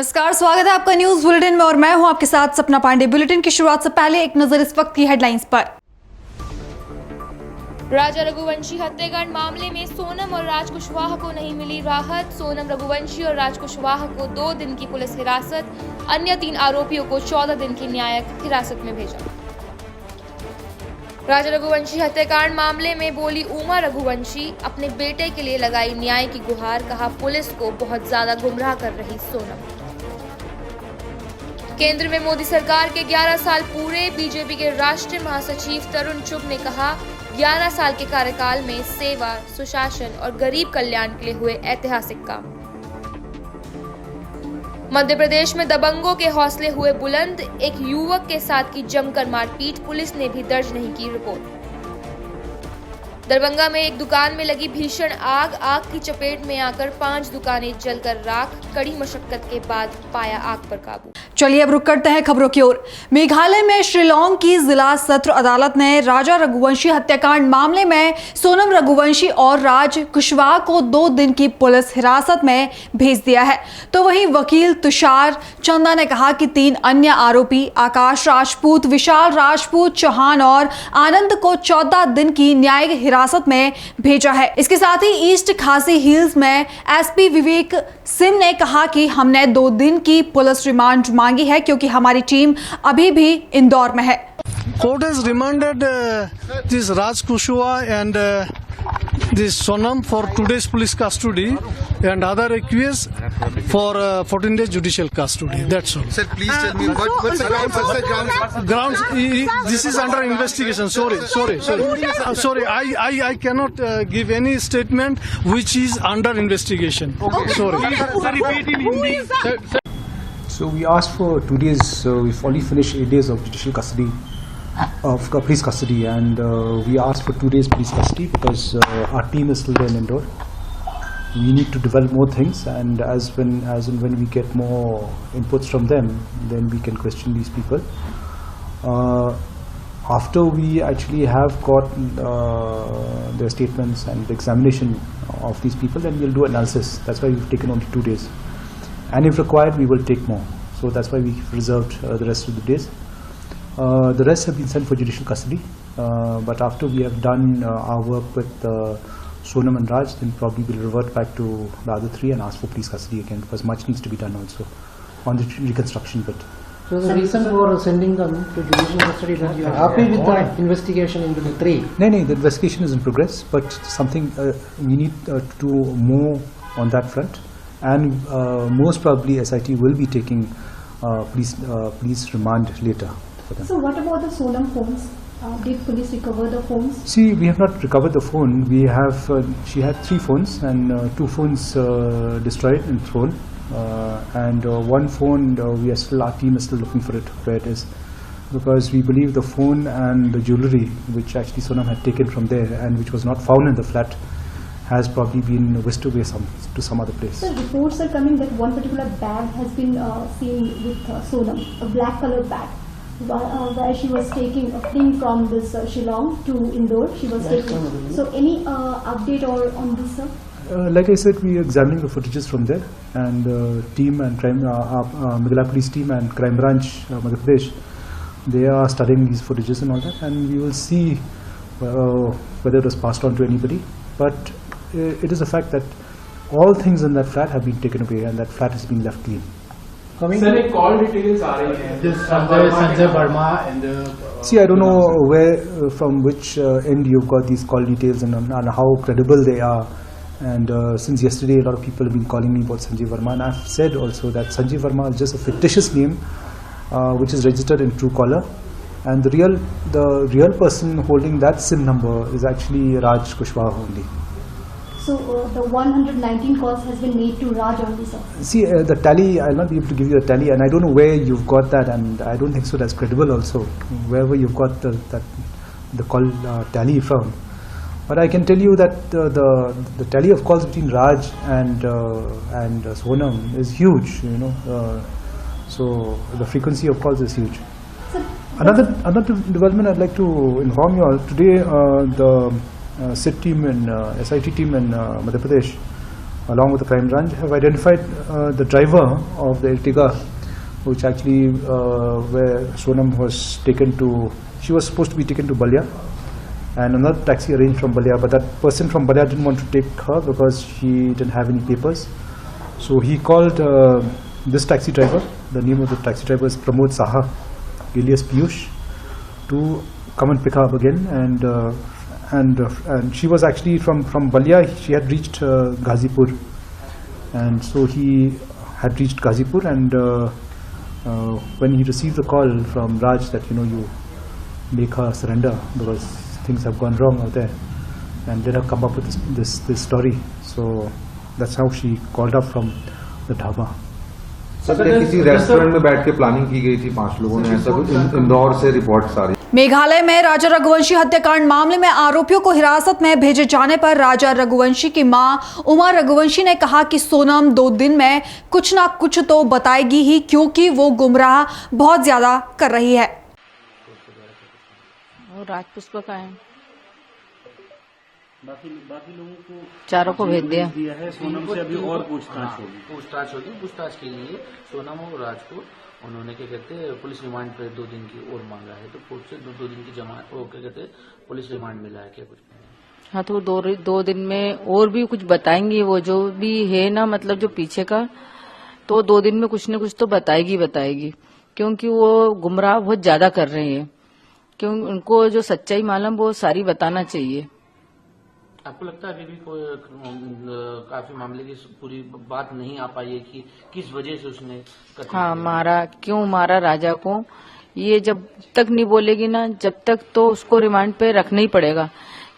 नमस्कार, स्वागत है आपका न्यूज बुलेटिन में और मैं हूं आपके साथ सपना पांडे। बुलेटिन की शुरुआत से पहले एक नजर इस वक्त की हेडलाइंस पर। राजा रघुवंशी हत्याकांड मामले में सोनम और राज कुशवाहा को नहीं मिली राहत। सोनम रघुवंशी और राज कुशवाहा को 2 दिन की पुलिस हिरासत, अन्य 3 आरोपियों को 14 दिन की न्यायिक हिरासत में भेजा। राजा रघुवंशी हत्याकांड मामले में बोली उमा रघुवंशी, अपने बेटे के लिए लगाई न्याय की गुहार। कहा पुलिस को बहुत ज्यादा गुमराह कर रही सोनम। केंद्र में मोदी सरकार के 11 साल पूरे। बीजेपी के राष्ट्रीय महासचिव तरुण चुग ने कहा 11 साल के कार्यकाल में सेवा, सुशासन और गरीब कल्याण के लिए हुए ऐतिहासिक काम। मध्य प्रदेश में दबंगों के हौसले हुए बुलंद। एक युवक के साथ की जमकर मारपीट, पुलिस ने भी दर्ज नहीं की रिपोर्ट। दरभंगा में एक दुकान में लगी भीषण आग की चपेट में आकर 5 दुकानें जलकर राख। कड़ी मशक्कत के बाद पाया आग पर काबू। चलिए अब रुक करते हैं खबरों की ओर। मेघालय में शिलांग की जिला सत्र अदालत ने राजा रघुवंशी हत्याकांड मामले में सोनम रघुवंशी और राज कुशवाहा को 2 दिन की पुलिस हिरासत में भेज दिया है। तो वहीं वकील तुषार चंदा ने कहा कि 3 अन्य आरोपी आकाश राजपूत, विशाल राजपूत चौहान और आनंद को 14 दिन की न्यायिक हिरासत में भेजा है। इसके साथ ही ईस्ट खासी हिल्स में एसपी विवेक सिंह ने कहा कि हमने 2 दिन की पुलिस रिमांड मांगी है क्योंकि हमारी टीम अभी भी इंदौर में है। Court has remanded this Raj Kushwaha and this Sonam for 2 days police custody and other accused for 14 days judicial custody. That's all. Sir, please tell me what's the grounds? Grounds. This is under investigation. Sorry. I cannot give any statement which is under investigation. Sorry. So we asked for 2 days. We've only finished 8 days of judicial custody, of police custody, and we asked for 2 days police custody because our team is still there in Indore. We need to develop more things, and as and when we get more inputs from them, then we can question these people. After we actually have got their statements and the examination of these people, then we'll do analysis. That's why we've taken only 2 days. And if required, we will take more. So that's why we've reserved the rest of the days. The rest have been sent for judicial custody. But after we have done our work with Sonam and Raj, then probably we'll revert back to the other 3 and ask for police custody again, because much needs to be done also on the reconstruction bit. So the reason for sending them to judicial custody, that you are happy with the investigation into the 3? No, the investigation is in progress, but something we need to do more on that front. And most probably SIT will be taking police remand later for them. So what about the Sonam phones? Did police recover the phones? See, we have not recovered the phone. We have, she had 3 phones and 2 phones destroyed and thrown. And 1 phone, our team is still looking for it, where it is. Because we believe the phone and the jewellery, which actually Sonam had taken from there and which was not found in the flat, has probably been whisked away to some other place. So reports are coming that one particular bag has been seen with Sonam, a black colored bag, where she was taking a thing from this Shillong to Indore. She was taking. So any update or on this, sir? Like I said, we are examining the footages from there, and team and crime, Meghalaya police team and crime branch Madhya Pradesh, they are studying these footages and all that, and we will see whether it was passed on to anybody. But it is a fact that all things in that flat have been taken away and that flat has been left clean. Sir, call details are this Sanjay Verma and See, I don't know where, from which end you've got these call details and how credible they are. And since yesterday, a lot of people have been calling me about Sanjay Verma, and I've said also that Sanjay Verma is just a fictitious name which is registered in Truecaller. And the real person holding that SIM number is actually Raj Kushwaha only. So the 119 calls has been made to Raj only, sir. See, the tally, I'll not be able to give you the tally, and I don't know where you've got that, and I don't think so that's credible also, wherever you've got the call tally from. But I can tell you that the tally of calls between Raj and Sonam is huge, you know. So the frequency of calls is huge. Sir, Another development I'd like to inform you all. Today, the SIT team and SIT team in Madhya Pradesh along with the crime branch, have identified the driver of the Ertiga, which actually where Sonam was taken to. She was supposed to be taken to Ballia, and another taxi arranged from Ballia, but that person from Ballia didn't want to take her because she didn't have any papers. So he called this taxi driver. The name of the taxi driver is Pramod Saha, alias Piyush, to come and pick her up again. And she was actually from Ballia. She had reached Ghazipur, and so he had reached Ghazipur. And when he received the call from Raj that you make her surrender because things have gone wrong out there, and let her come up with this story. So that's how she called up from the dhaba. Sir किसी restaurant में बैठ के planning की गई थी 5 लोगों ने, ऐसा कुछ इंदौर से रिपोर्ट्स आ रही। मेघालय में राजा रघुवंशी हत्याकांड मामले में आरोपियों को हिरासत में भेजे जाने पर राजा रघुवंशी की मां उमा रघुवंशी ने कहा कि सोनम 2 दिन में कुछ ना कुछ तो बताएगी ही, क्योंकि वो गुमराह बहुत ज्यादा कर रही है। और राजपुष्प का है, बाकी लोगों को चारों को भेज दिया है। सोनम से अभी और पूछताछ होगी। पूछताछ के लिए सोनम और राज को उन्होंने क्या कहते हैं पुलिस रिमांड पे 2 दिन की और मांगा है, तो कोर्ट से 2 दिन की जमानत वो क्या कहते हैं पुलिस रिमांड मिला है क्या कुछ? हाँ, तो 2 दिन में और भी कुछ बताएंगी, वो जो भी है ना, मतलब जो पीछे का, तो 2 दिन में कुछ न कुछ तो बताएगी, क्योंकि वो गुमराह बहुत ज्यादा कर रहे हैं। क्यों उनको जो सच्चाई मालूम वो सारी बताना चाहिए। आपको लगता है अभी भी कोई काफी मामले की पूरी बात नहीं आ पाई है कि किस वजह से उसने क्यों मारा राजा को, ये जब तक नहीं बोलेगी ना, जब तक तो उसको रिमांड पे रखना ही पड़ेगा,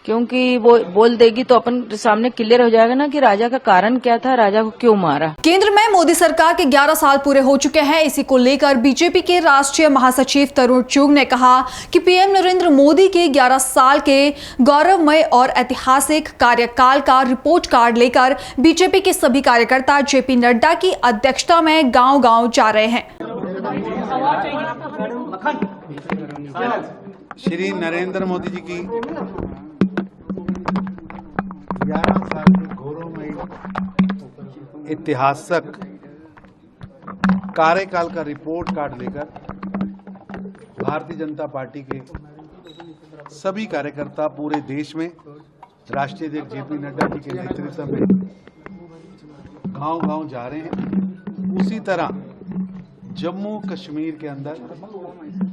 क्योंकि वो बोल देगी तो अपन सामने क्लियर हो जाएगा ना कि राजा का कारण क्या था, राजा को क्यों मारा। केंद्र में मोदी सरकार के 11 साल पूरे हो चुके हैं। इसी को लेकर बीजेपी के राष्ट्रीय महासचिव तरुण चुग ने कहा कि पीएम नरेंद्र मोदी के 11 साल के गौरवमय और ऐतिहासिक कार्यकाल का रिपोर्ट कार्ड लेकर बीजेपी के सभी कार्यकर्ता जेपी नड्डा की अध्यक्षता में गांव-गांव जा रहे हैं। श्री नरेंद्र मोदी जी की 11 साल के गौरवमयी ऐतिहासिक कार्यकाल का रिपोर्ट कार्ड लेकर भारतीय जनता पार्टी के सभी कार्यकर्ता पूरे देश में राष्ट्रीय अध्यक्ष जेपी नड्डा जी के नेतृत्व में गांव-गांव जा रहे हैं। उसी तरह जम्मू कश्मीर के अंदर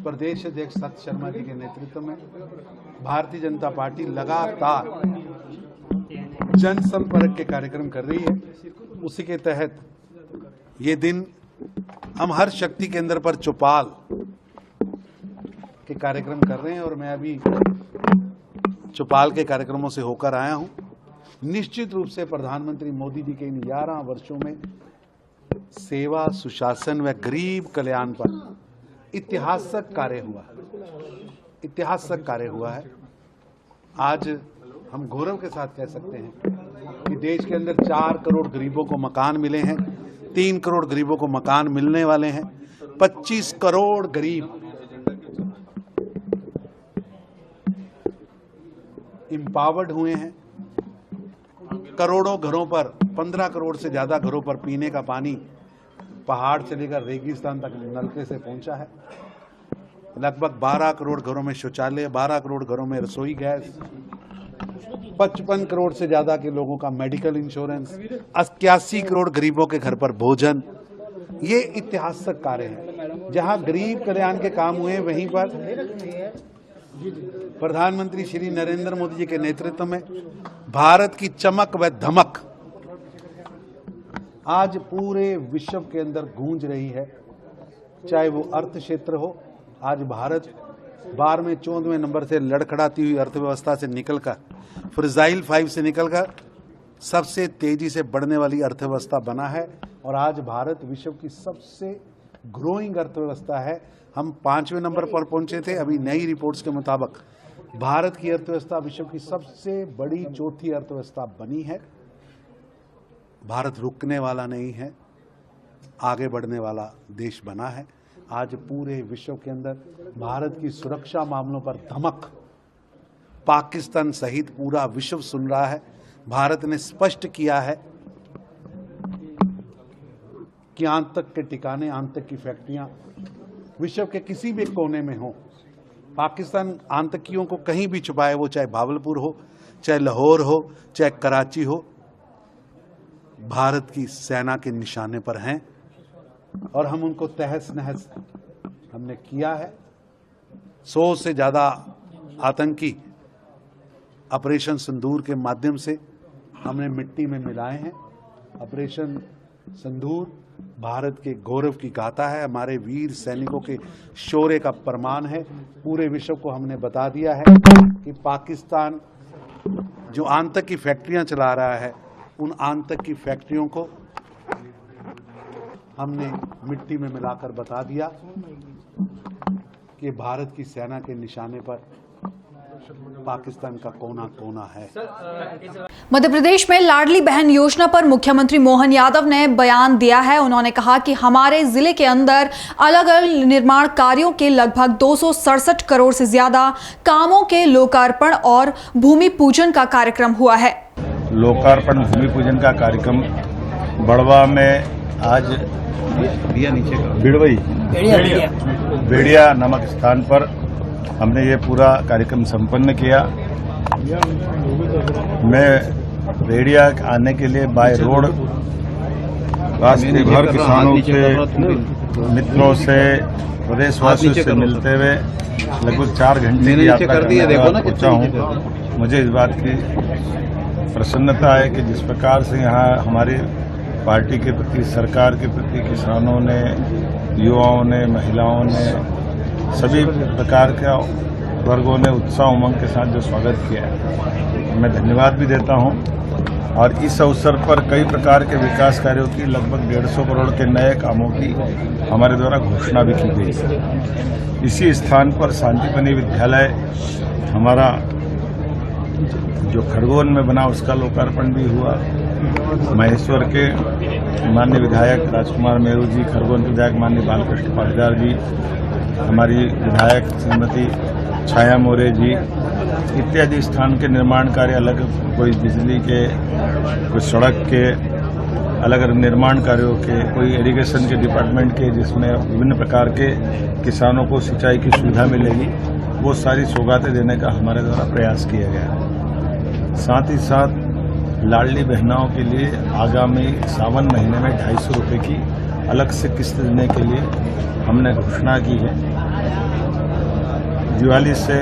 प्रदेश अध्यक्ष सत्य शर्मा जी के नेतृत्व में भारतीय जनता पार्टी लगातार जनसंपर्क के कार्यक्रम कर रही है। उसी के तहत ये दिन हम हर शक्ति केंद्र पर चौपाल के कार्यक्रम कर रहे हैं, और मैं अभी चौपाल के कार्यक्रमों से होकर आया हूं। निश्चित रूप से प्रधानमंत्री मोदी जी के इन 11 वर्षों में सेवा, सुशासन व गरीब कल्याण पर ऐतिहासिक कार्य हुआ है। आज हम गौरव के साथ कह सकते हैं कि देश के अंदर 4 करोड़ गरीबों को मकान मिले हैं, 3 करोड़ गरीबों को मकान मिलने वाले हैं, 25 करोड़ गरीब एम्पावर्ड हुए हैं। करोड़ों घरों पर, 15 करोड़ से ज्यादा घरों पर पीने का पानी पहाड़ से लेकर रेगिस्तान तक नलके से पहुंचा है। लगभग 12 करोड़ घरों में शौचालय, 12 करोड़ घरों में रसोई गैस, 55 करोड़ से ज्यादा के लोगों का मेडिकल इंश्योरेंस, 81 करोड़ गरीबों के घर पर भोजन। ये ऐतिहासिक कार्य है। जहां गरीब कल्याण के काम हुए वहीं पर प्रधानमंत्री श्री नरेंद्र मोदी जी के नेतृत्व में भारत की चमक व धमक आज पूरे विश्व के अंदर गूंज रही है। चाहे वो अर्थ क्षेत्र हो, आज भारत 12वें 14वें नंबर से लड़खड़ाती हुई अर्थव्यवस्था से निकलकर, फ्रजाइल 5 से निकलकर सबसे तेजी से बढ़ने वाली अर्थव्यवस्था बना है, और आज भारत विश्व की सबसे ग्रोइंग अर्थव्यवस्था है। हम 5वें नंबर पर पहुंचे थे। अभी नई रिपोर्ट्स के मुताबिक भारत की अर्थव्यवस्था विश्व की सबसे बड़ी 4थी अर्थव्यवस्था बनी है। भारत रुकने वाला नहीं है, आगे बढ़ने वाला देश बना है। आज पूरे विश्व के अंदर भारत की सुरक्षा मामलों पर धमक पाकिस्तान सहित पूरा विश्व सुन रहा है। भारत ने स्पष्ट किया है कि आतंक के ठिकाने, आतंक की फैक्ट्रियां विश्व के किसी भी कोने में हो। पाकिस्तान आतंकियों को कहीं भी छुपाए, वो चाहे भावलपुर हो, चाहे लाहौर हो, चाहे कराची हो, भारत की सेना के निशाने पर हैं और हम उनको तहस नहस हमने किया है। 100 से ज़्यादा आतंकी ऑपरेशन सिंदूर के माध्यम से हमने मिट्टी में मिलाए हैं। ऑपरेशन सिंदूर भारत के गौरव की गाथा है, हमारे वीर सैनिकों के शौर्य का प्रमाण है। पूरे विश्व को हमने बता दिया है कि पाकिस्तान जो आतंक की फैक्ट्रियां चला रहा है, उन आतंक की फैक्ट्रियों को हमने मिट्टी में मिलाकर बता दिया कि भारत की सेना के निशाने पर पाकिस्तान का कोना कोना है। मध्य प्रदेश में लाडली बहन योजना पर मुख्यमंत्री मोहन यादव ने बयान दिया है। उन्होंने कहा कि हमारे जिले के अंदर अलग अलग निर्माण कार्यों के लगभग 267 करोड़ से ज्यादा कामों के लोकार्पण और भूमि पूजन का कार्यक्रम हुआ है। लोकार्पण भूमि पूजन का कार्यक्रम बड़वा में आज बेड़िया नामक स्थान पर हमने ये पूरा कार्यक्रम संपन्न किया। मैं बेड़िया आने के लिए बाय रोड रास्ते भर किसानों से, मित्रों से, प्रदेशवासियों से मिलते हुए लगभग 4 घंटे की यात्रा करके पहुंचा हूं। मुझे इस बात की प्रसन्नता है कि जिस प्रकार से यहाँ हमारी पार्टी के प्रति, सरकार के प्रति किसानों ने, युवाओं ने, महिलाओं ने, सभी प्रकार के वर्गों ने उत्साह उमंग के साथ जो स्वागत किया है, मैं धन्यवाद भी देता हूं। और इस अवसर पर कई प्रकार के विकास कार्यों की लगभग 150 करोड़ के नए कामों की हमारे द्वारा घोषणा भी की गई है। इसी स्थान पर शांतिपनी विद्यालय हमारा जो खरगोन में बना, उसका लोकार्पण भी हुआ। महेश्वर के माननीय विधायक राजकुमार मेरू जी, खरगोन के विधायक माननीय बालकृष्ण पाटीदार जी, हमारी विधायक श्रीमती छाया मोरे जी इत्यादि स्थान के निर्माण कार्य, अलग कोई बिजली के, कोई सड़क के, अलग अलग निर्माण कार्यों के, कोई इरिगेशन के डिपार्टमेंट के, जिसमें विभिन्न प्रकार के किसानों को सिंचाई की सुविधा मिलेगी, वो सारी सौगातें देने का हमारे द्वारा प्रयास किया गया है। साथ ही साथ लाडली बहनाओं के लिए आगामी सावन महीने में 250 रुपये की अलग से किस्त देने के लिए हमने घोषणा की है। दिवाली से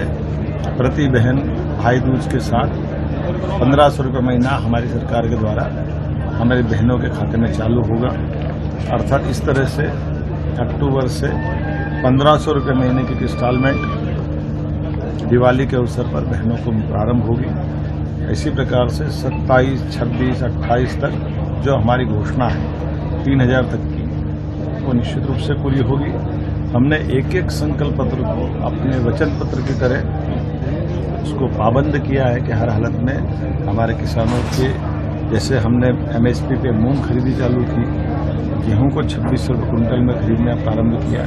प्रति बहन भाई दूज के साथ 1500 रुपये महीना हमारी सरकार के द्वारा हमारी बहनों के खाते में चालू होगा। अर्थात इस तरह से अक्टूबर से 1500 रुपये महीने की इंस्टॉलमेंट दिवाली के अवसर पर बहनों को प्रारंभ होगी। इसी प्रकार से 27, 26, 28 तक जो हमारी घोषणा है 3000 तक की, वो निश्चित रूप से पूरी होगी। हमने एक एक संकल्प पत्र को अपने वचन पत्र की तरह उसको पाबंद किया है कि हर हालत में हमारे किसानों के, जैसे हमने एमएसपी पे मूंग खरीदी चालू की, गेहूं को 2600 रुपये कुंटल में खरीदना प्रारंभ किया।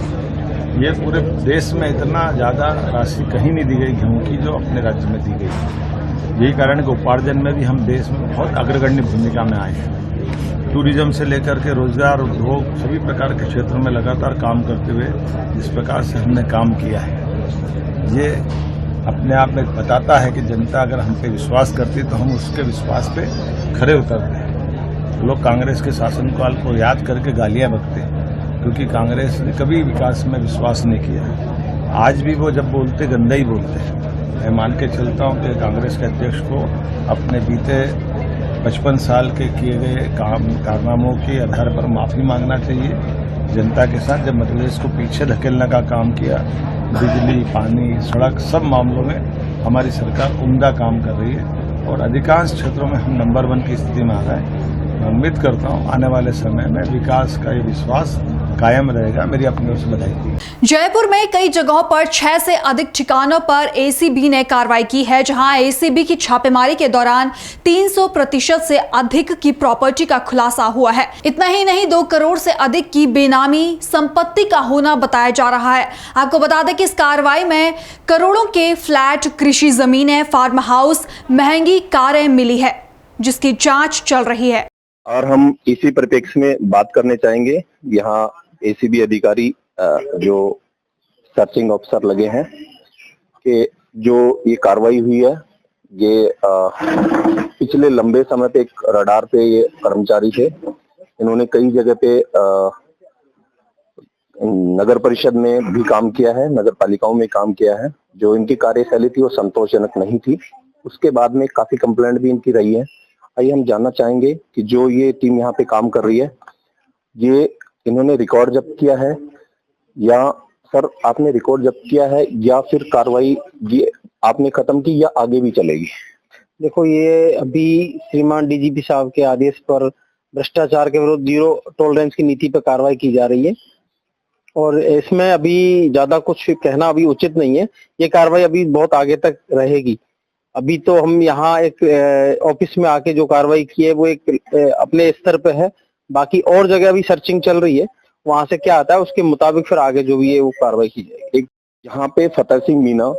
ये पूरे देश में इतना ज़्यादा राशि कहीं नहीं दी गई गेहूं की जो अपने राज्य में दी गई। यही कारण है कि उपार्जन में भी हम देश में बहुत अग्रगण्य भूमिका में आए हैं। टूरिज्म से लेकर के रोजगार, उद्योग, सभी प्रकार के क्षेत्रों में लगातार काम करते हुए जिस प्रकार से हमने काम किया है, ये अपने आप में बताता है कि जनता अगर हम पे विश्वास करती है तो हम उसके विश्वास पे खरे उतरते हैं। लोग कांग्रेस के शासनकाल को याद करके गालियां बकते हैं, क्योंकि कांग्रेस ने कभी विकास में विश्वास नहीं किया। आज भी वो जब बोलते गंदा ही बोलते हैं। मैं मान के चलता हूं कि कांग्रेस के अध्यक्ष को अपने बीते 55 साल के किए गए कारनामों के आधार पर माफी मांगना चाहिए जनता के साथ। जब मध्य प्रदेश को पीछे धकेलने का काम किया, बिजली, पानी, सड़क, सब मामलों में हमारी सरकार उम्दा काम कर रही है और अधिकांश क्षेत्रों में हम नंबर 1 की स्थिति में आ रहे हैं। मैं उम्मीद करता हूं आने वाले समय में विकास का ये विश्वास कायम रहेगा। मेरी अपनी ओर से बधाई। जयपुर में कई जगहों पर 6 से अधिक ठिकानों पर एसीबी ने कार्रवाई की है, जहां एसीबी की छापेमारी के दौरान 300% से अधिक की प्रॉपर्टी का खुलासा हुआ है। इतना ही नहीं, 2 करोड़ से अधिक की बेनामी संपत्ति का होना बताया जा रहा है। आपको बता दें कि इस कार्रवाई में करोड़ों के फ्लैट, कृषि जमीनें, फार्म हाउस, महंगी कारें मिली है, जिसकी जांच चल रही है। और हम इसी परिप्रेक्ष्य में बात करने चाहेंगे। यहाँ एसीबी अधिकारी जो सर्चिंग ऑफिसर लगे हैं कि जो ये कार्रवाई हुई है ये पिछले लंबे समय पे एक रडार पे ये कर्मचारी थे। इन्होंने कई जगह पे नगर परिषद में भी काम किया है, नगर पालिकाओं में काम किया है। जो इनकी कार्यशैली थी वो संतोषजनक नहीं थी। उसके बाद में काफी कंप्लेंट भी इनकी रही है। आइए हम जानना चाहेंगे कि जो ये टीम यहाँ पे काम कर रही है ये इन्होंने रिकॉर्ड जब्त किया है या सर आपने रिकॉर्ड जब्त किया है या फिर कार्रवाई ये आपने खत्म की या आगे भी चलेगी? देखो, ये अभी श्रीमान डीजीपी साहब के आदेश पर भ्रष्टाचार के विरुद्ध जीरो टॉलरेंस की नीति पर कार्रवाई की जा रही है और इसमें अभी ज्यादा कुछ कहना अभी उचित नहीं है। ये कार्रवाई अभी बहुत आगे तक रहेगी। अभी तो हम यहाँ एक ऑफिस में आके जो कार्रवाई की है वो एक अपने स्तर पे है। बाकी और जगह अभी सर्चिंग चल रही है, वहां से क्या आता है उसके मुताबिक फिर आगे जो भी है वो कार्रवाई की जाएगी। एक यहाँ पे फतेह सिंह मीना,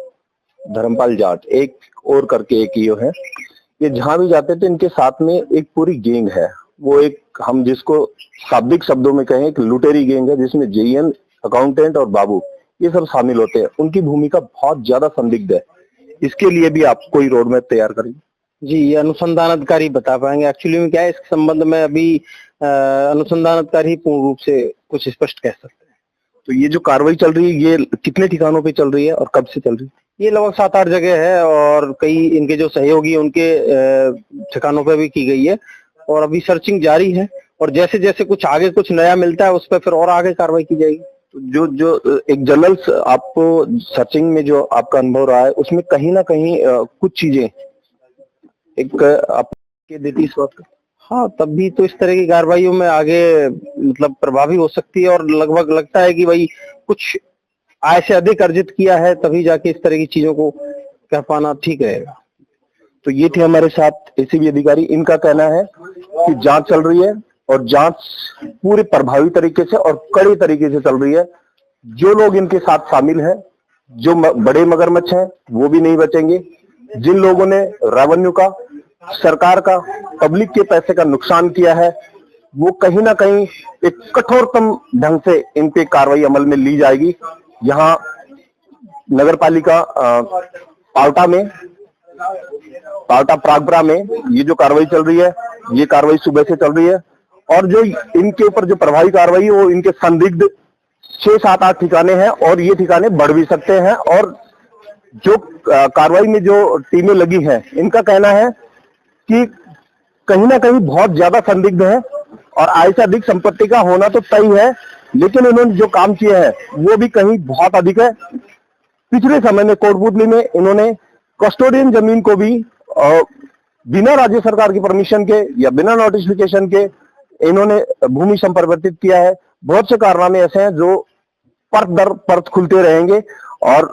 धर्मपाल जाट, एक और करके एक ये है। ये जहां भी जाते थे इनके साथ में एक पूरी गैंग है। वो एक हम जिसको शाब्दिक शब्दों में कहें एक लुटेरी गैंग है जिसमें जेईएन, अकाउंटेंट और बाबू ये सब शामिल होते हैं। उनकी भूमिका बहुत ज्यादा संदिग्ध है। इसके लिए भी आप कोई रोड मैप तैयार करेंगे? जी, ये अनुसंधान अधिकारी बता पाएंगे। एक्चुअली में क्या है, इस संबंध में अभी अनुसंधान अधिकारी पूर्ण रूप से कुछ स्पष्ट कह सकते हैं। तो ये जो कार्रवाई चल रही है ये कितने ठिकानों पे चल रही है और कब से चल रही है? ये लगभग 7-8 जगह है और कई इनके जो सहयोगी उनके ठिकानों पे भी की गई है और अभी सर्चिंग जारी है और जैसे जैसे कुछ आगे कुछ नया मिलता है उस पर फिर और आगे कार्रवाई की जाएगी। जो एक जनरल आपको सर्चिंग में जो आपका अनुभव रहा है उसमें कहीं ना कहीं कुछ चीजें एक आपके देती इस वक्त? हाँ, तब भी तो इस तरह की कार्रवाइयों में आगे मतलब प्रभावी हो सकती है और लगभग लगता है कि भाई कुछ आय से अधिक अर्जित किया है तभी जाके इस तरह की चीजों को कह पाना ठीक रहेगा। तो ये थे हमारे साथ एसीबी अधिकारी। इनका कहना है कि जांच चल रही है और जांच पूरे प्रभावी तरीके से और कड़े तरीके से चल रही है। जो लोग इनके साथ शामिल हैं, जो बड़े मगरमच्छ हैं वो भी नहीं बचेंगे। जिन लोगों ने रेवेन्यू का, सरकार का, पब्लिक के पैसे का नुकसान किया है वो कहीं ना कहीं एक कठोरतम ढंग से इन पे कार्रवाई अमल में ली जाएगी। यहाँ नगर पालिका पावटा प्रागपुरा में ये जो कार्रवाई चल रही है ये कार्रवाई सुबह से चल रही है और जो इनके ऊपर जो प्रभावी कार्रवाई है वो इनके संदिग्ध 6-7-8 ठिकाने हैं और ये ठिकाने बढ़ भी सकते हैं। और जो कार्रवाई में जो टीमें लगी हैं इनका कहना है कि कहीं ना कहीं बहुत ज्यादा संदिग्ध है और आय से अधिक संपत्ति का होना तो तय है, लेकिन इन्होंने जो काम किया है वो भी कहीं बहुत अधिक है। पिछले समय में कोटपुतली में इन्होंने कस्टोडियन जमीन को भी बिना राज्य सरकार की परमिशन के या बिना नोटिफिकेशन के इन्होंने भूमि संपरिवर्तित किया है। बहुत से कारनामे ऐसे हैं जो परत दर परत खुलते रहेंगे और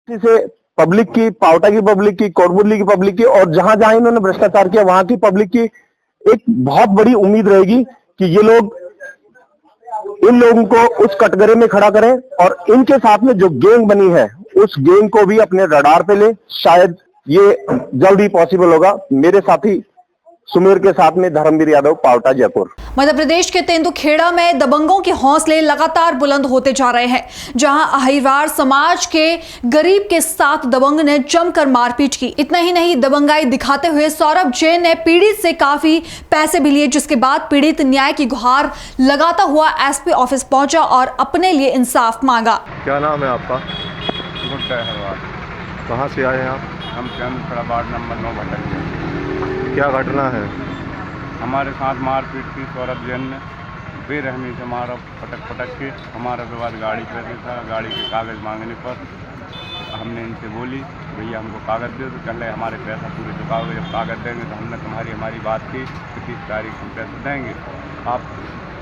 इसे पब्लिक की, पावटा की पब्लिक की, कोटपुतली की पब्लिक की और जहां जहां इन्होंने भ्रष्टाचार किया वहां की पब्लिक की एक बहुत बड़ी उम्मीद रहेगी कि ये लोग इन लोगों को उस कटघरे में खड़ा करें और इनके साथ में जो गैंग बनी है उस गैंग को भी अपने रडार पे ले। शायद ये जल्द ही पॉसिबल होगा। मेरे साथी सुमेर के साथ में धर्मवीर यादव, पावटा, जयपुर। मध्य प्रदेश के तेंदुखेड़ा में दबंगों के हौसले लगातार बुलंद होते जा रहे हैं, जहां अहिरवार समाज के गरीब के साथ दबंग ने जमकर मारपीट की। इतना ही नहीं, दबंगाई दिखाते हुए सौरभ जैन ने पीड़ित से काफी पैसे भी लिए, जिसके बाद पीड़ित न्याय की गुहार लगाता हुआ एसपी ऑफिस पहुंचा और अपने लिए इंसाफ मांगा। क्या नाम है आपका? गुड्डा अहिरवार। कहाँ से आए हैं आप? हम तेंदुखेड़ा वार्ड नंबर 9 भटक। क्या घटना है? हमारे साथ मारपीट की सौरभ जैन ने बेरहमी से मारा, पटक के। हमारा विवाद गाड़ी पर था। गाड़ी के कागज़ मांगने पर हमने इनसे बोली भैया हमको कागज़ दे दो। चल रहे हमारे पैसा पूरे चुकाओगे, जब कागज़ देंगे तो हमने हमारी बात की 30 तारीख को पैसे देंगे। आप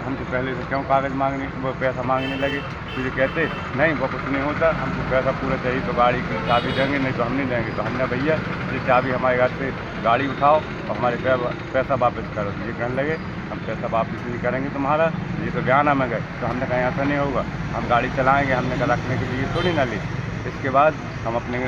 हमसे पहले से क्यों कागज़ मांगने वो पैसा मांगने लगे? मुझे कहते नहीं वो कुछ नहीं होता, हमको पैसा पूरा चाहिए तो गाड़ी की चाबी देंगे, नहीं तो हम नहीं देंगे। तो हमने भैया ये चाबी हमारे घर से गाड़ी उठाओ और हमारे पैसा वापस करो। ये कहने लगे हम पैसा वापस नहीं करेंगे तुम्हारा, ये तो बयाना में गए। तो हमने कहा ऐसा नहीं होगा, हम गाड़ी चलाएँगे। हमने कहा रखने के लिए थोड़ी ना ली। इसके बाद हम अपने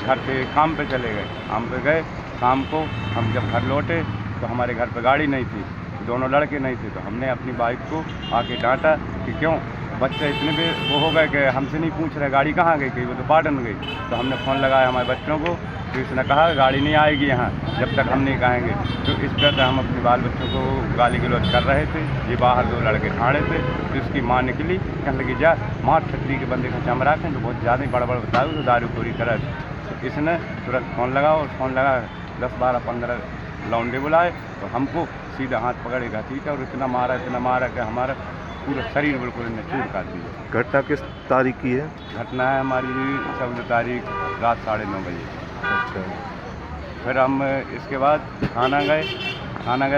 घर से काम पे चले गए। काम पे गए, शाम को हम जब घर लौटे तो हमारे घर पे गाड़ी नहीं थी। दोनों लड़के नहीं थे। तो हमने अपनी बाइक को आके डांटा कि क्यों बच्चे इतने भी वो हो गए कि हमसे नहीं पूछ रहे गाड़ी कहाँ गई, कहीं वो तो पाटन गई। तो हमने फ़ोन लगाया हमारे बच्चों को, तो इसने कहा गाड़ी नहीं आएगी यहाँ जब तक हम नहीं कहेंगे। तो इस तरह से हम अपने बाल बच्चों को गाली गलौज कर रहे थे। ये बाहर 2 लड़के खड़े थे, तो इसकी माँ निकली, कहने लगी जा मार छतरी के बंदे का चमड़ा के तो बहुत ज़्यादा बड़बड़ बताओ तो दारू पूरी तरह। तो इसने तुरंत फ़ोन लगा और फ़ोन लगा 10, 12, 15 लौंडे बुलाए, तो हमको सीधा हाथ पकड़े घसीट और इतना मारा कि हमारा पूरा शरीर बिल्कुल इन्हें चूर काट दिया। घटना किस तारीख की है? घटना है हमारी 14 तारीख रात 9:30 बजे। अच्छा। फिर हम इसके बाद थाना गए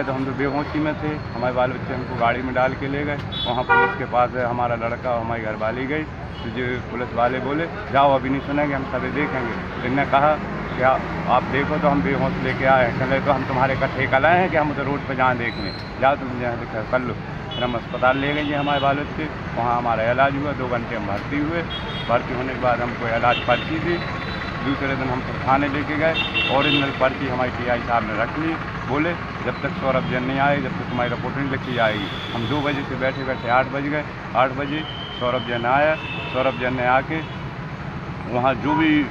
तो हम तो बेहोशी में थे। हमारे बाल बच्चे हमको गाड़ी में डाल के ले गए। वहाँ पुलिस के पास हमारा लड़का और हमारी घरवाली गई, तो जो पुलिस वाले बोले जाओ अभी नहीं सुनेंगे, हम सभी देखेंगे। तो इन्होंने कहा कि आप देखो, तो हम बेहोश लेके आए हैं। कहले तो हम तुम्हारे का ठेका लाए हैं कि हम उधर रोड पर जहाँ देखने जाओ, तुम जहाँ देखा कर लो। फिर हम अस्पताल ले गए हमारे बाल बच्चे, वहाँ हमारा इलाज हुआ। 2 घंटे हम भर्ती हुए। भर्ती होने के बाद हमको इलाज पर्ची दी। दूसरे दिन हम थाने लेके गए, ओरिजिनल पर्ची हमारी TI साहब ने रख ली। बोले जब तक सौरभ जैन नहीं आए, जब तक तुम्हारी रिपोर्ट नहीं लिखी जाएगी। हम 2 बजे से बैठे 8 बज गए। 8 बजे सौरभ जैन आया। सौरभ जैन ने आके वहाँ जो भी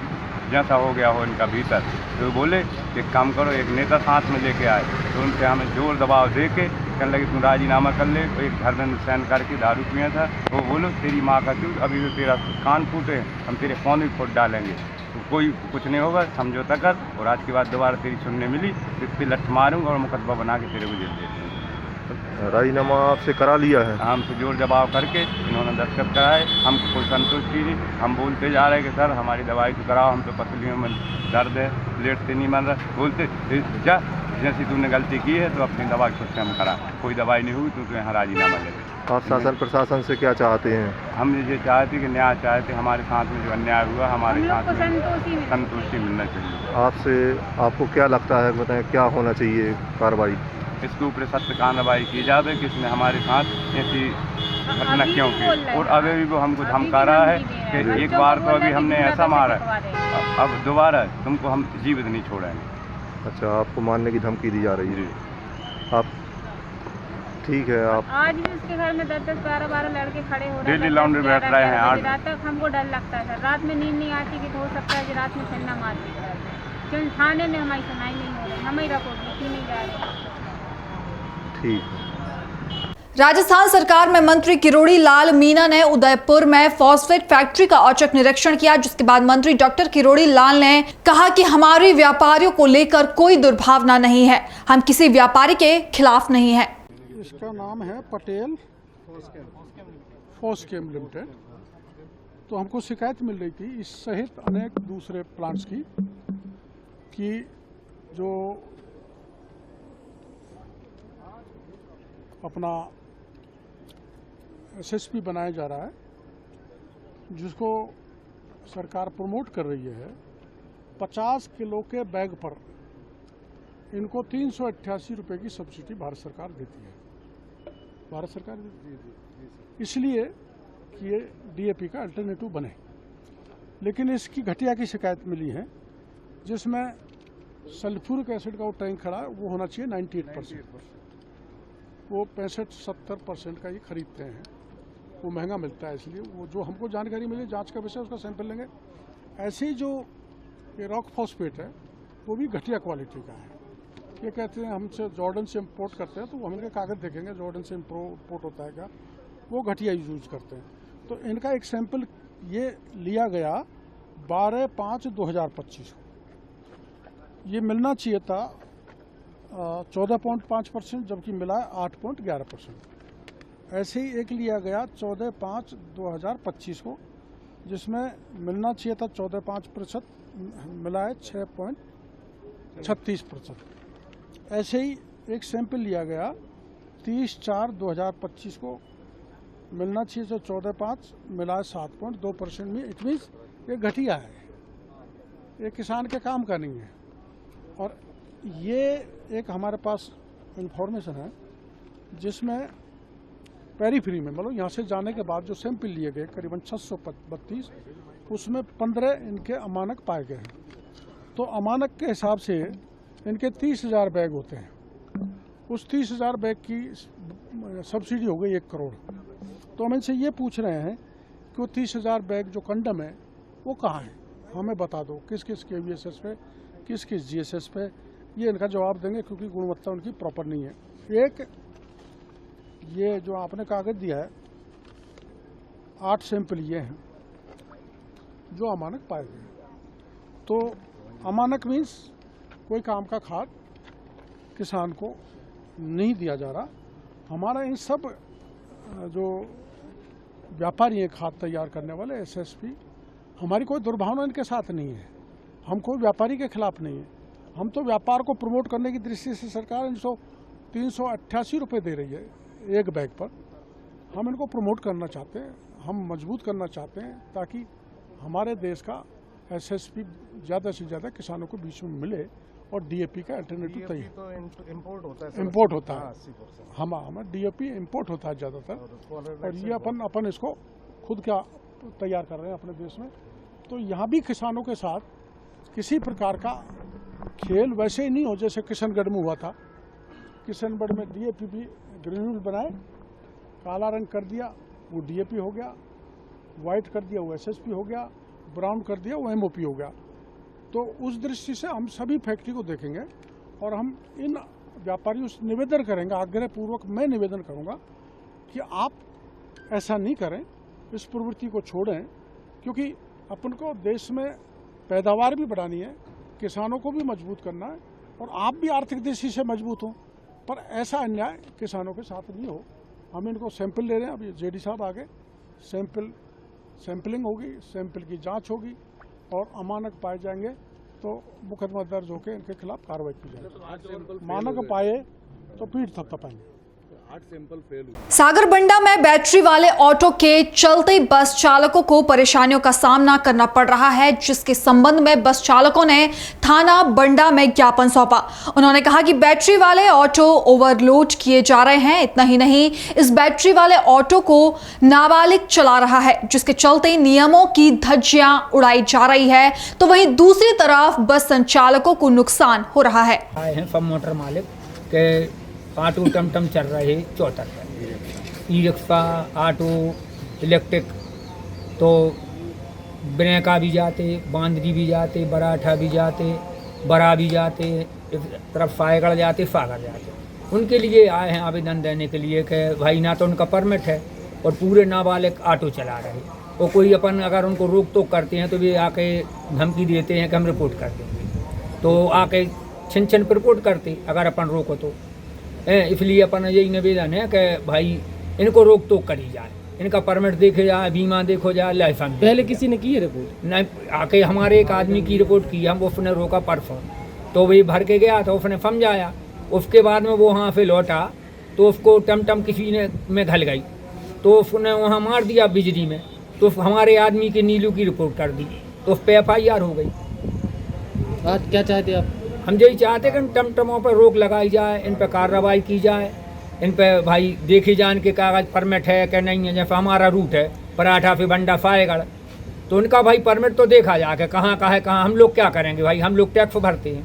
जैसा हो गया हो इनका भीतर, तो बोले कि काम करो, एक नेता साथ में लेके आए। तो उनसे हमें जोर दबाव दे के कहने लगे तुम राजीनामा कर ले। एक घर में साइन करके दारू पिया था, वो बोलो तेरी माँ का चूत, अभी तो तेरा कान फूटे, हम तेरे फोन भी फूट डालेंगे, तो कोई कुछ नहीं होगा, समझौता कर। और आज के बाद दोबारा तेरी सुनने मिली तो इस पर लठ मारूंगा और मुकदमा बना के तेरे को जेल दे दूँगा। राजीनामा आपसे करा लिया है? हमसे जोर दबाव करके इन्होंने दस्तखत कराए। हमको कोई संतुष्टि नहीं। हम बोलते जा रहे हैं कि सर हमारी दवाई तो कराओ, हम तो पसलियों में दर्द है, प्लेट से नहीं मन रहा। बोलते जा जैसी तूने गलती की है तो अपनी दवाई खुद से हम करा, कोई दवाई नहीं हुई तो यहाँ राजीनामा ले। आप शासन प्रशासन से क्या चाहते हैं? हम ये चाहते कि न्याय चाहते, हमारे साथ में जो अन्याय हुआ हमारे साथ में संतुष्टि मिलना चाहिए। आपसे आपको क्या लगता है, बताएं क्या होना चाहिए कार्रवाई? इसके ऊपर सख्त कार्रवाई की जाए कि इसने हमारे साथ ऐसी घटना क्यों की। और अभी भी वो हमको धमका रहा है कि एक बार तो अभी हमने ऐसा मारा, अब दोबारा तुमको हम जीवित नहीं छोड़ेंगे। अच्छा, आपको मारने की धमकी दी जा रही है? आप ठीक है। आप आज भी उसके घर में 10, 12 लड़के खड़े हो रहे हैं, डेली लॉन्ड्री बैठ रहे हैं। 8 रात तक हमको डर लगता है सर, रात में नींद नहीं आती कि हो सकता है कि रात में फिर ना मार दी। क्यों थाने में हमारी सुनाई नहीं हो रही, हमें रिपोर्ट लिखी नहीं जा रही। ठीक है। राजस्थान सरकार में मंत्री किरोड़ी लाल मीणा ने उदयपुर में फॉस्फेट फैक्ट्री का औचक निरीक्षण किया, जिसके बाद मंत्री डॉक्टर किरोड़ी लाल ने कहा कि हमारे व्यापारियों को लेकर कोई दुर्भावना नहीं है, हम किसी व्यापारी के खिलाफ नहीं है। इसका नाम है पटेल फॉस्केम लिमिटेड। तो हमको शिकायत मिल रही थी इस सहित अनेक दूसरे प्लांट्स की कि जो अपना SSP बनाया जा रहा है, जिसको सरकार प्रमोट कर रही है, 50 किलो के बैग पर इनको 388 रुपये की सब्सिडी भारत सरकार देती है। भारत सरकार इसलिए कि ये DAP का अल्टरनेटिव बने। लेकिन इसकी घटिया की शिकायत मिली है, जिसमें सल्फ्यूरिक एसिड का वो टैंक खड़ा है, वो होना चाहिए 98%। वो 65-70% का ही खरीदते हैं, वो महंगा मिलता है। इसलिए वो जो हमको जानकारी मिली, जांच का विषय, उसका सैंपल लेंगे। ऐसे ही जो ये रॉक फॉस्फेट है वो भी घटिया क्वालिटी का है। ये कहते हैं हमसे जॉर्डन से इम्पोर्ट करते हैं, तो हम इनके कागज़ देखेंगे जॉर्डन से इम्पोर्ट होता है क्या, वो घटिया यूज करते हैं। तो इनका एक सैंपल ये लिया गया 12/5/2025 को। ये मिलना चाहिए था 14.5%, जबकि मिला 8.11%। ऐसे ही एक लिया गया 14/5/2025 को, जिसमें मिलना चाहिए था 14.5%, मिला है 6.36%। ऐसे ही एक सैंपल लिया गया 30/4/2025 को, मिलना चाहिए तो 14.5, मिला है 7.2% में। इट मीन्स ये घटिया है, ये किसान के काम का नहीं है। और ये एक हमारे पास इंफॉर्मेशन है जिसमें पेरीफ्री में, मतलब यहाँ से जाने के बाद जो सैंपल लिए गए करीबन 632, उसमें 15 इनके अमानक पाए गए हैं। तो अमानक के हिसाब से इनके 30,000 बैग होते हैं, उस 30,000 बैग की सब्सिडी हो गई 1 करोड़। तो हम इनसे ये पूछ रहे हैं कि वो 30,000 बैग जो कंडम है वो कहाँ है, हमें बता दो, किस किस KVSS पे, किस किस GSS पे, ये इनका जवाब देंगे क्योंकि गुणवत्ता उनकी प्रॉपर नहीं है। एक ये जो आपने कागज दिया है 8 सैंपल ये हैं जो अमानक पाए गए। तो अमानक मीन्स कोई काम का खाद किसान को नहीं दिया जा रहा। हमारा इन सब जो व्यापारी हैं खाद तैयार करने वाले SSP, हमारी कोई दुर्भावना इनके साथ नहीं है, हम कोई व्यापारी के खिलाफ नहीं है। हम तो व्यापार को प्रमोट करने की दृष्टि से सरकार इनको 388 रुपये दे रही है 1 बैग पर। हम इनको प्रमोट करना चाहते हैं, हम मजबूत करना चाहते हैं ताकि हमारे देश का SSP ज़्यादा से ज़्यादा किसानों को बीच में मिले और DAP का अल्टरनेटिव तैयार तो इम्पोर्ट होता है, इम्पोर्ट होता है। हमारा DAP इम्पोर्ट होता है ज़्यादातर, और ये अपन इसको खुद क्या तैयार कर रहे हैं अपने देश में। तो यहाँ भी किसानों के साथ किसी प्रकार का खेल वैसे ही नहीं हो जैसे किशनगढ़ में हुआ था। किशनगढ़ में DAP भी ग्रेन्यूल बनाए, काला रंग कर दिया वो DAP हो गया, वाइट कर दिया वो SSP हो गया, ब्राउन कर दिया वो MOP हो गया। तो उस दृष्टि से हम सभी फैक्ट्री को देखेंगे और हम इन व्यापारियों से निवेदन करेंगे, आग्रहपूर्वक मैं निवेदन करूंगा कि आप ऐसा नहीं करें, इस प्रवृत्ति को छोड़ें, क्योंकि अपन को देश में पैदावार भी बढ़ानी है, किसानों को भी मजबूत करना है और आप भी आर्थिक दृष्टि से मजबूत हों, पर ऐसा अन्याय किसानों के साथ नहीं हो। हम इनको सैंपल ले रहे हैं, अभी JD साहब आगे सैंपलिंग होगी, सैंपल की जांच होगी और अमानक पाए जाएंगे तो मुकदमा दर्ज होकर इनके खिलाफ कार्रवाई की जाएगी। मानक पाए तो पीठ थपथपाएंगे। 8 सैंपल फेल हुए। सागरबंडा में बैटरी वाले ऑटो के चलते बस चालकों को परेशानियों का सामना करना पड़ रहा है, जिसके संबंध में बस चालकों ने थाना बंडा में ज्ञापन सौंपा। उन्होंने कहा कि बैटरी वाले ऑटो ओवरलोड किए जा रहे हैं। इतना ही नहीं, इस बैटरी वाले ऑटो को नाबालिग चला रहा है, जिसके चलते नियमों की धज्जियां उड़ाई जा रही है, तो वहीं दूसरी तरफ बस संचालकों को नुकसान हो रहा है। आए हैं सब मोटर मालिक के ऑटो टमटम चल रहे 74 ई-रिक्शा, ऑटो, इलेक्ट्रिक, तो ब्रेका भी जाते, बांदरी भी जाते, बराठा भी जाते, बरा भी जाते, इस तरफ फायगढ़ जाते, सागर जाते। उनके लिए आए हैं आवेदन देने के लिए कि भाई ना तो उनका परमिट है और पूरे नाबालिग ऑटो चला रहे, और कोई अपन अगर उनको रोक टोक करते हैं तो वे आके धमकी देते हैं कि हम रिपोर्ट कर देंगे, तो आके छिन छिन पर रिपोर्ट करते अगर अपन रोको तो। इसलिए अपन यही निवेदन है कि भाई इनको रोक टोक करी जाए, इनका परमिट देखे जाए, बीमा देखो जाए, लाइसेंस। पहले किसी ने की है रिपोर्ट? नहीं, आके हमारे एक आदमी की रिपोर्ट की, हम उसने रोका परसों, तो वही भर के गया था, उसने समझाया, उसके बाद में वो वहाँ से लौटा तो उसको टमटम किसी ने में घल गई, तो उसने वहाँ मार दिया बिजली में, तो हमारे आदमी के नीलू की रिपोर्ट कर दी, तो उस पर FIR हो गई। आज क्या चाहते आप? हम यही चाहते हैं कि इन टमटमों पर रोक लगाई जाए, इन पर कार्रवाई की जाए, इन पर भाई देखी जाए इनके कागज परमिट है कि नहीं है। जैसे हमारा रूट है पराठा से बंडा फायगढ़, तो उनका भाई परमिट तो देखा जाके कहाँ का है, कहाँ। हम लोग क्या करेंगे भाई, हम लोग टैक्स भरते हैं।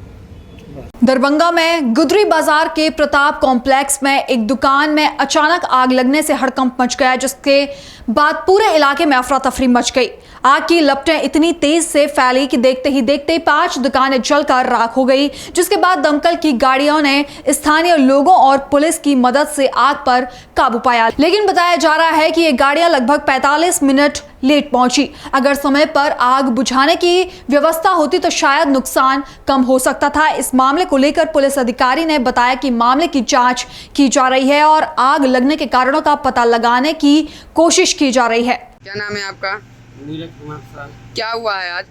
दरभंगा में गुदरी बाजार के प्रताप कॉम्प्लेक्स में एक दुकान में अचानक आग लगने से हड़कंप मच गया, जिसके बाद पूरे इलाके में अफरा तफरी मच गई। आग की लपटें इतनी तेज से फैली कि देखते ही देखते 5 दुकानें जलकर राख हो गई, जिसके बाद दमकल की गाड़ियों ने स्थानीय लोगों और पुलिस की मदद से आग पर काबू पाया। लेकिन बताया जा रहा है कि ये गाड़ियां लगभग 45 मिनट लेट पहुंची। अगर समय पर आग बुझाने की व्यवस्था होती तो शायद नुकसान कम हो सकता था। इस मामले को लेकर पुलिस अधिकारी ने बताया कि मामले की जांच की जा रही है और आग लगने के कारणों का पता लगाने की कोशिश की जा रही है। क्या नाम है आपका? नीरज कुमार साहब। क्या हुआ है आज?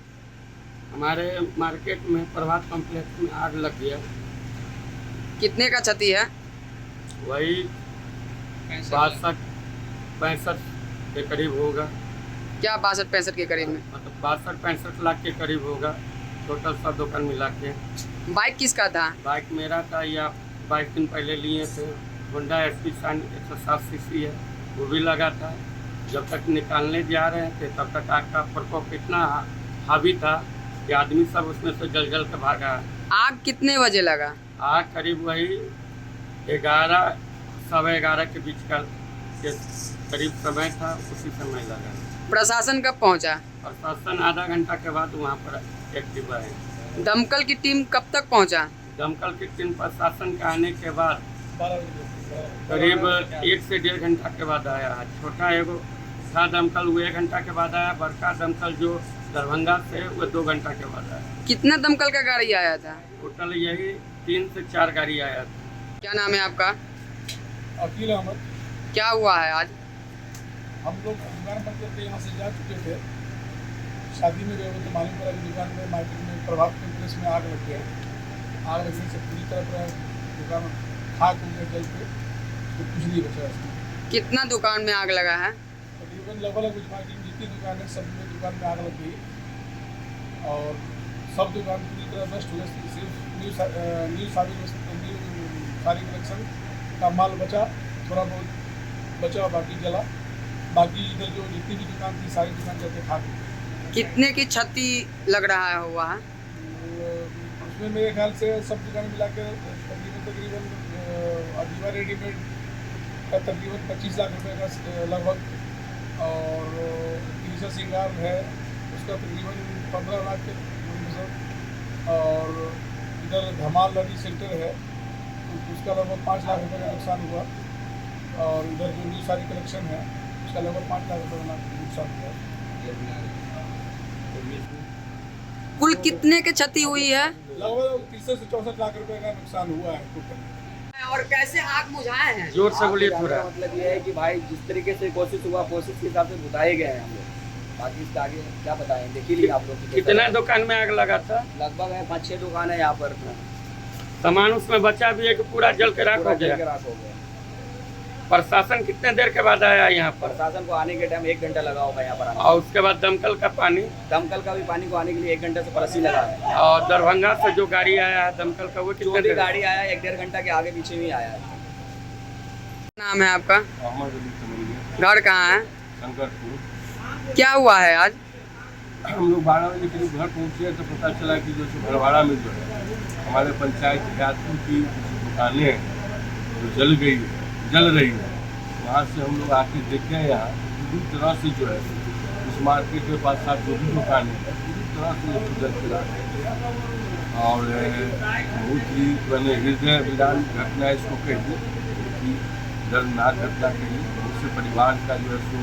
हमारे मार्केट में प्रभात कॉम्प्लेक्स में आग लग गया। कितने का क्षति है? वही 62-65 के करीब होगा। क्या 62-65 के करीब में? मतलब 62-65 लाख के करीब होगा, टोटल सब दुकान मिला के। बाइक किसका था? बाइक मेरा था, या 22 दिन पहले लिए थे। होंडा SP शाइन 107 cc है, वो भी लगा था। जब तक निकालने जा रहे थे तब तक आग का प्रकोप इतना हावी था कि आदमी सब उसमें से जल जल कर भागा। आग कितने बजे लगा? आग करीब वही 11 सवा 11 के बीच का के करीब समय था, उसी समय लगा। प्रशासन कब पहुंचा? प्रशासन आधा घंटा के बाद वहाँ पर एक्टिव है। दमकल की टीम कब तक पहुंचा? दमकल की टीम प्रशासन के आने के बाद करीब 1 से 1.5 घंटा के बाद आया है। छोटा एगो था दमकल, वो 1 घंटा के बाद आया। बड़का दमकल जो दरभंगा से वो 2 घंटा के बाद आया। कितना दमकल का गाड़ी आया था? टोटल यही 3 से 4 गाड़ी आया था। क्या नाम है आपका? अकील अहमद। क्या हुआ है आज? हम लोग दुकान बंद करके यहाँ से जा चुके थे। शादी में गए तो मालूम पड़ा कि दुकान में मार्केट में प्रभात कॉम्प्लेक्स में आग लग गया। आग लगने से पूरी तरह दुकान खाक हो गया, जल पे तो कुछ नहीं बचा उसमें। कितना दुकान में आग लगा है? तकरीबन लगभग मार्केट में जितनी दुकान है सब में दुकान में आग लग गई और सब दुकान पूरी तरह नष्ट हो गई। सिर्फ न्यू सारी कलेक्शन का माल बचा, थोड़ा बहुत बचा, बाकी जला। बाकी इधर जो जितनी भी दुकान थी सारी दुकान जलते खाक। कितने की क्षति लग रहा है हुआ है? उसमें मेरे ख्याल से सब दुकान मिला के तकरीबन अजीवा रेडीमेड का तकरीबन 25 लाख रुपए का लगभग, और तीसरा श्रृंगार है उसका तकरीबन 15 लाख के, और इधर धमाल लड़ी सेंटर है उसका लगभग 5 लाख रुपए का नुकसान हुआ, और इधर जो न्यू सारी कलेक्शन है उसका लगभग 5 लाख रुपए का नुकसान हुआ। कुल कितने की क्षति हुई है? लगभग 30 से 64 लाख रुपए का नुकसान हुआ है टोटल। और कैसे आग बुझाए हैं? जोर से बोलिए थोड़ा। मतलब ये है कि भाई जिस तरीके से कोशिश हुआ, कोशिश के हिसाब से बुझाए गए हैं हम लोग। बाकी इसके आगे क्या बताएं, देख ही ली आप लोग। कितना दुकान में आग लगा था? लगभग है 5-6 दुकान है यहाँ पर। सामान उसमें बचा भी है कि पूरा जल के राख हो गया? प्रशासन कितने देर के बाद आया यहाँ पर? प्रशासन को आने के टाइम 1 घंटा लगा होगा यहाँ पर आने। और उसके बाद दमकल का पानी? दमकल का भी पानी को आने के लिए 1 घंटे से प्लस ही लगा है। और दरभंगा से जो गाड़ी आया है दमकल का, वो कितने देर? गाड़ी आया 1-1.5 घंटा के आगे पीछे भी आया है। नाम है आपका? घर कहाँ है? शंकरपुर। क्या हुआ है आज? हम लोग 12 बजे करीब घर पहुँचे तो पता चला कि जो भरवाड़ा में जो है हमारे पंचायत यात्री की दुकानें जो जल रही है, वहाँ से हम लोग आके देखे हैं। यहाँ पूरी तरह से जो है उस मार्केट के पास साथ जो भी दुकान है पूरी तरह से जल के राख है, और बहुत ही मैंने हृदय विदान घटना इसको कही कि दर्दनाक घटना कही। उससे परिवार का जो है सो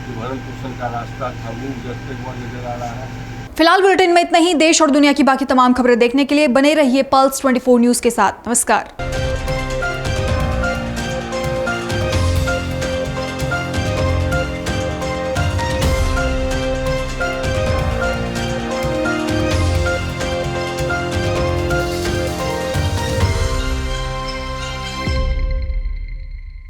जो भरण पोषण का रास्ता था वो गुजरते हुआ नजर आ रहा है। फिलहाल बुलेटिन में इतना ही। देश और दुनिया की बाकी तमाम खबरें देखने के लिए बने रहिए पल्स 24 न्यूज के साथ। नमस्कार।